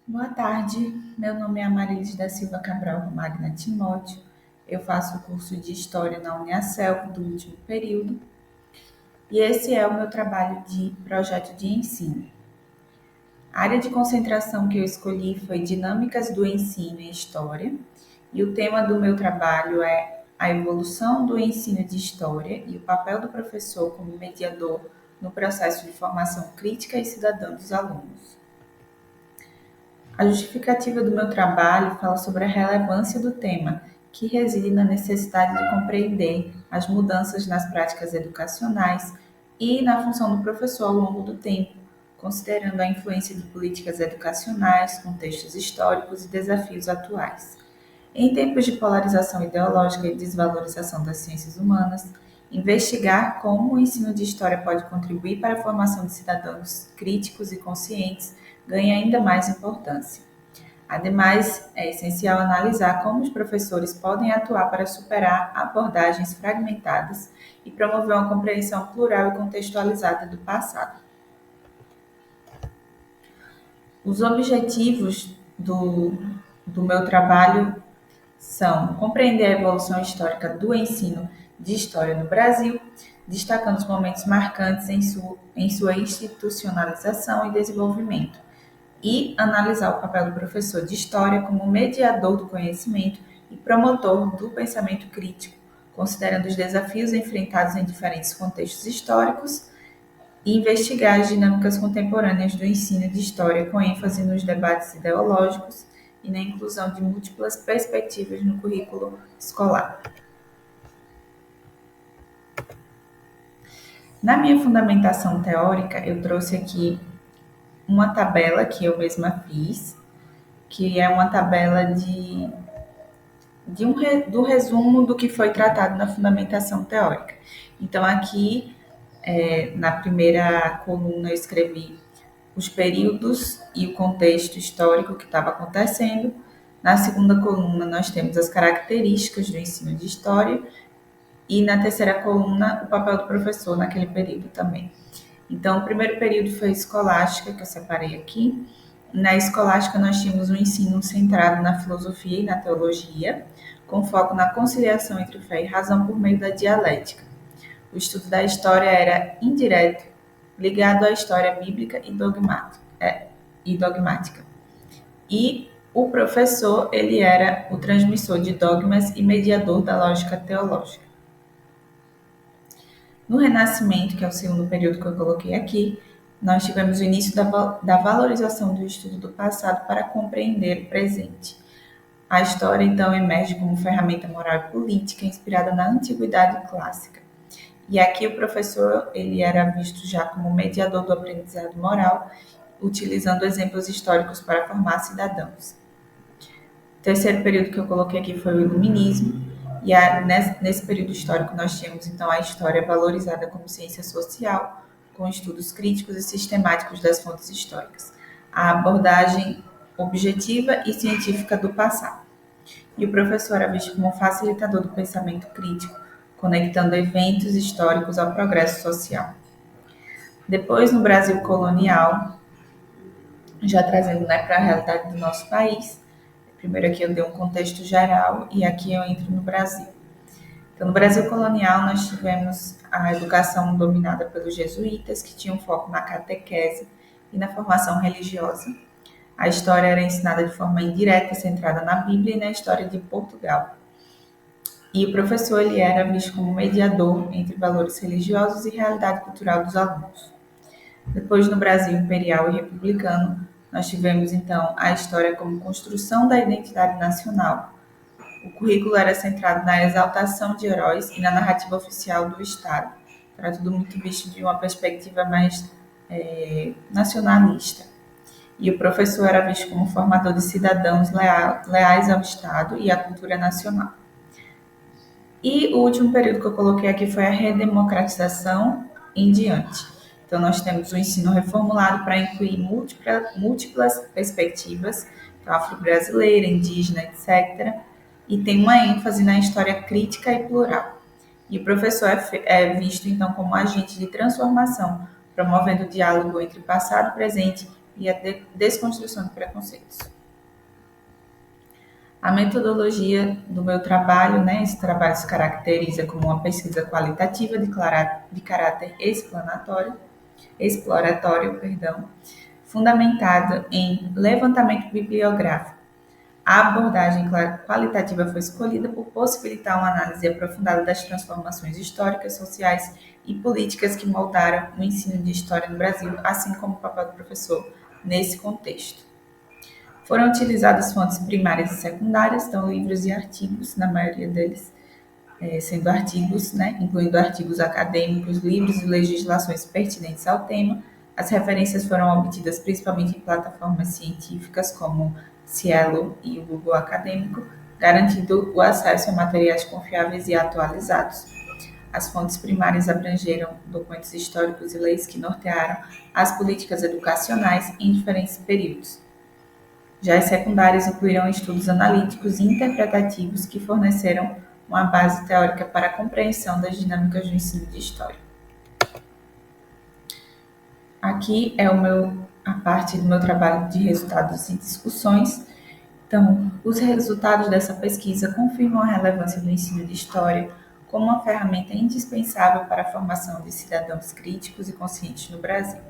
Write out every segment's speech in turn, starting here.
Boa tarde, meu nome é Amarilis da Silva Cabral Magna Timóteo. Eu faço o curso de História na Uniacel do último período e esse é o meu trabalho de projeto de ensino. A área de concentração que eu escolhi foi Dinâmicas do Ensino em História e o tema do meu trabalho é a evolução do ensino de História e o papel do professor como mediador no processo de formação crítica e cidadã dos alunos. A justificativa do meu trabalho fala sobre a relevância do tema, que reside na necessidade de compreender as mudanças nas práticas educacionais e na função do professor ao longo do tempo, considerando a influência de políticas educacionais, contextos históricos e desafios atuais. Em tempos de polarização ideológica e desvalorização das ciências humanas, investigar como o ensino de história pode contribuir para a formação de cidadãos críticos e conscientes ganha ainda mais importância. Ademais, é essencial analisar como os professores podem atuar para superar abordagens fragmentadas e promover uma compreensão plural e contextualizada do passado. Os objetivos do meu trabalho são compreender a evolução histórica do ensino de história no Brasil, destacando os momentos marcantes em sua institucionalização e desenvolvimento, e analisar o papel do professor de história como mediador do conhecimento e promotor do pensamento crítico, considerando os desafios enfrentados em diferentes contextos históricos e investigar as dinâmicas contemporâneas do ensino de história com ênfase nos debates ideológicos e na inclusão de múltiplas perspectivas no currículo escolar. Na minha fundamentação teórica, eu trouxe aqui uma tabela que eu mesma fiz, que é uma tabela do resumo do que foi tratado na fundamentação teórica. Então, aqui, na primeira coluna, eu escrevi os períodos e o contexto histórico que estava acontecendo. Na segunda coluna, nós temos as características do ensino de história. E na terceira coluna, o papel do professor naquele período também. Então, o primeiro período foi escolástica, que eu separei aqui. Na escolástica, nós tínhamos um ensino centrado na filosofia e na teologia, com foco na conciliação entre fé e razão por meio da dialética. O estudo da história era indireto, ligado à história bíblica e dogmática. E o professor, ele era o transmissor de dogmas e mediador da lógica teológica. No Renascimento, que é o segundo período que eu coloquei aqui, nós tivemos o início da valorização do estudo do passado para compreender o presente. A história, então, emerge como ferramenta moral e política inspirada na antiguidade clássica. E aqui o professor, ele era visto já como mediador do aprendizado moral, utilizando exemplos históricos para formar cidadãos. O terceiro período que eu coloquei aqui foi o Iluminismo, e nesse período histórico nós tínhamos, então, a história valorizada como ciência social, com estudos críticos e sistemáticos das fontes históricas, a abordagem objetiva e científica do passado. E o professor era visto como facilitador do pensamento crítico, conectando eventos históricos ao progresso social. Depois, no Brasil colonial, já trazendo, para a realidade do nosso país, primeiro aqui eu dei um contexto geral e aqui eu entro no Brasil. Então, no Brasil colonial, nós tivemos a educação dominada pelos jesuítas, que tinham foco na catequese e na formação religiosa. A história era ensinada de forma indireta, centrada na Bíblia e na história de Portugal. E o professor, ele era visto como mediador entre valores religiosos e realidade cultural dos alunos. Depois, no Brasil imperial e republicano, nós tivemos, então, a história como construção da identidade nacional. O currículo era centrado na exaltação de heróis e na narrativa oficial do Estado. Era tudo muito visto de uma perspectiva mais nacionalista. E o professor era visto como formador de cidadãos leais ao Estado e à cultura nacional. E o último período que eu coloquei aqui foi a redemocratização em diante. Então, nós temos o ensino reformulado para incluir múltiplas perspectivas, então, afro-brasileira, indígena, etc., e tem uma ênfase na história crítica e plural. E o professor é visto, então, como agente de transformação, promovendo o diálogo entre passado, presente e a desconstrução de preconceitos. A metodologia do meu trabalho, né, esse trabalho se caracteriza como uma pesquisa qualitativa de caráter exploratório, fundamentada em levantamento bibliográfico. A abordagem qualitativa foi escolhida por possibilitar uma análise aprofundada das transformações históricas, sociais e políticas que moldaram o ensino de história no Brasil, assim como o papel do professor nesse contexto. Foram utilizadas fontes primárias e secundárias, então livros e artigos, na maioria deles sendo artigos, né, incluindo artigos acadêmicos, livros e legislações pertinentes ao tema. As referências foram obtidas principalmente em plataformas científicas como Cielo e o Google Acadêmico, garantindo o acesso a materiais confiáveis e atualizados. As fontes primárias abrangeram documentos históricos e leis que nortearam as políticas educacionais em diferentes períodos. Já as secundárias incluíram estudos analíticos e interpretativos que forneceram uma base teórica para a compreensão das dinâmicas do ensino de história. Aqui é a parte do meu trabalho de resultados e discussões. Então, os resultados dessa pesquisa confirmam a relevância do ensino de história como uma ferramenta indispensável para a formação de cidadãos críticos e conscientes no Brasil.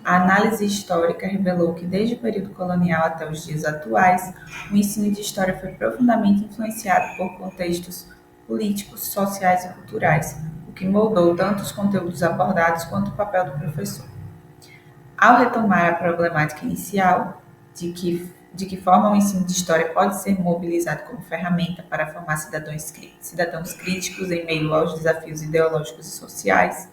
A análise histórica revelou que, desde o período colonial até os dias atuais, o ensino de história foi profundamente influenciado por contextos políticos, sociais e culturais, o que moldou tanto os conteúdos abordados quanto o papel do professor. Ao retomar a problemática inicial de que forma o ensino de história pode ser mobilizado como ferramenta para formar cidadãos críticos em meio aos desafios ideológicos e sociais,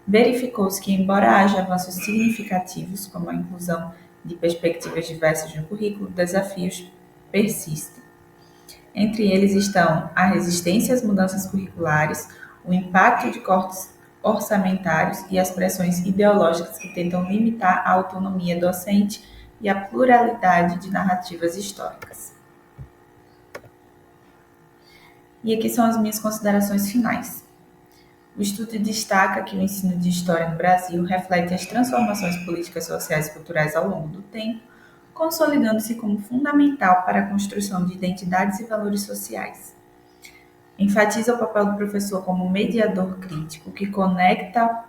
verificou-se que, embora haja avanços significativos, como a inclusão de perspectivas diversas no currículo, desafios persistem. Entre eles estão a resistência às mudanças curriculares, o impacto de cortes orçamentários e as pressões ideológicas que tentam limitar a autonomia docente e a pluralidade de narrativas históricas. E aqui são as minhas considerações finais. O estudo destaca que o ensino de história no Brasil reflete as transformações políticas, sociais e culturais ao longo do tempo, consolidando-se como fundamental para a construção de identidades e valores sociais. Enfatiza o papel do professor como mediador crítico que conecta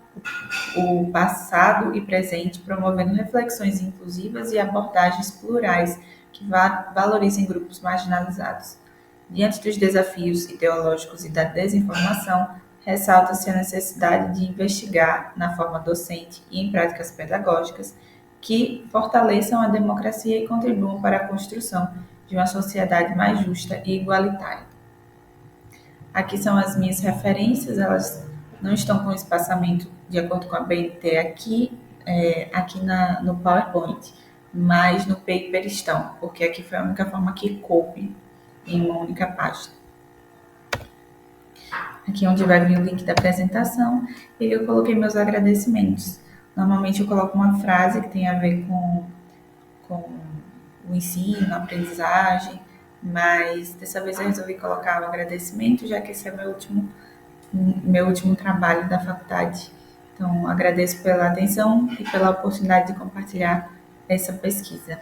o passado e presente, promovendo reflexões inclusivas e abordagens plurais que valorizem grupos marginalizados. Diante dos desafios ideológicos e da desinformação, ressalta-se a necessidade de investigar na forma docente e em práticas pedagógicas que fortaleçam a democracia e contribuam para a construção de uma sociedade mais justa e igualitária. Aqui são as minhas referências, elas não estão com espaçamento de acordo com a BNT aqui no PowerPoint, mas no paper estão, porque aqui foi a única forma que coube em uma única página. Aqui onde vai vir o link da apresentação, e eu coloquei meus agradecimentos. Normalmente eu coloco uma frase que tem a ver com o ensino, a aprendizagem, mas dessa vez eu resolvi colocar o agradecimento, já que esse é meu último trabalho da faculdade. Então, agradeço pela atenção e pela oportunidade de compartilhar essa pesquisa.